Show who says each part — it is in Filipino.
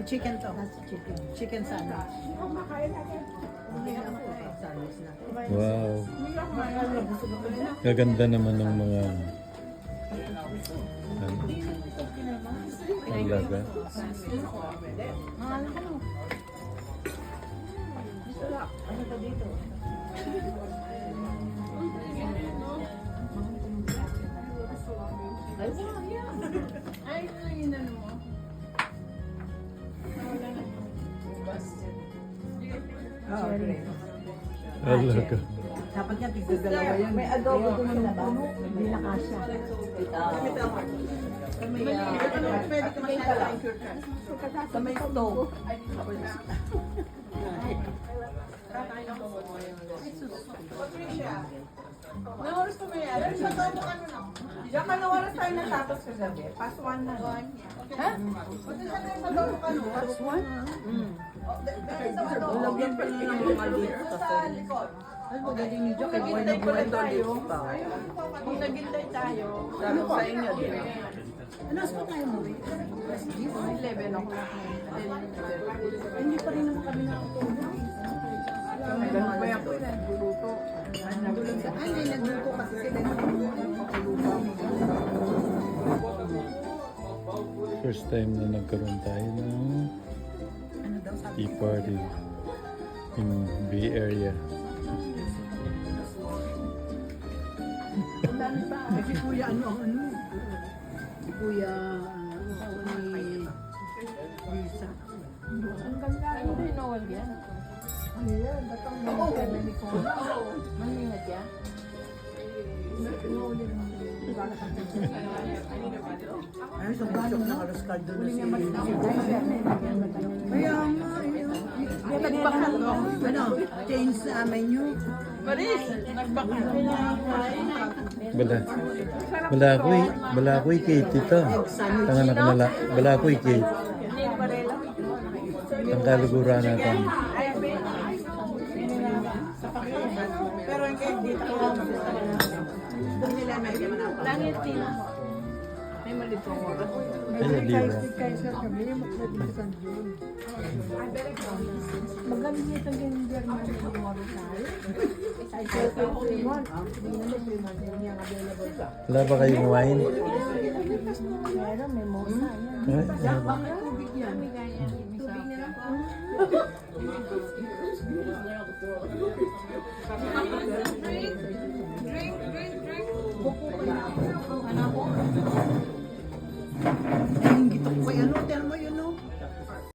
Speaker 1: chicken to.
Speaker 2: That's chicken.
Speaker 1: Chicken sandwich.
Speaker 3: Wow. Gaganda naman ng mga ang laga.
Speaker 2: Ano to dito?
Speaker 4: Ay, nanginan mo.
Speaker 1: Oh, great.
Speaker 3: Ang laga.
Speaker 1: Dapat yan, tigdadalawa yan.
Speaker 2: May adobo doon sa labas. May lakasya.
Speaker 1: Pwede ka masyadong
Speaker 2: Sa may stove.
Speaker 4: Anong oras pa may alam? Sa tomo ano na? Diyan ka na oras tayo natapos kagabi. Past 1 na. Ha? Pati sa tayo sa tomo ka no? Past 1?
Speaker 1: Lagyan pa niya ng maliit
Speaker 4: Sa likod.
Speaker 1: Ay, magaling niyo dyan. Kaya buhay na
Speaker 4: Naghintay
Speaker 1: buhay
Speaker 4: pala tayo.
Speaker 1: pa.
Speaker 4: Kung naghintay tayo. Lalo sa inyo, di ba?
Speaker 2: Ano pa tayo mo?
Speaker 4: 11 o'clock.
Speaker 2: Hindi pa rin naman kami nakatulog.
Speaker 4: Ganun ba ako na? Buluto.
Speaker 2: Ay, hindi nagluto kasi sila
Speaker 3: First time na nagkaroon tayo ng tea party in Bay Area.
Speaker 1: Si Kuya, ano, si Kuya, asawa ni Lisa.
Speaker 4: Ang ganda. Ano ba yung Noel yan?
Speaker 2: Ano yan? Batang mga ni ko.
Speaker 4: Maningat yan?
Speaker 1: Ay, sa bukok ng aros kaldo na si Kaya nga,
Speaker 4: Nagbakal mo.
Speaker 1: ano, change sa menu.
Speaker 4: Maris, nagbakal.
Speaker 3: Balakoy Kate ito. Tanga na kanala. Balakoy Kate. Ang kalugura natin.
Speaker 1: Pero yung cake dito, doon nila may
Speaker 4: Langit din. May malito mo.
Speaker 3: Ay, di ba?
Speaker 2: Magaling niya itong ganyan German na lumaro tayo. Ay, so, hindi naman yung available ka.
Speaker 3: Wala ba kayong wine?
Speaker 2: Meron, may mosa. Yan.
Speaker 3: Ay,
Speaker 4: Tubig yan. Tubig na lang po. Drink. Buko pa na. Ano po?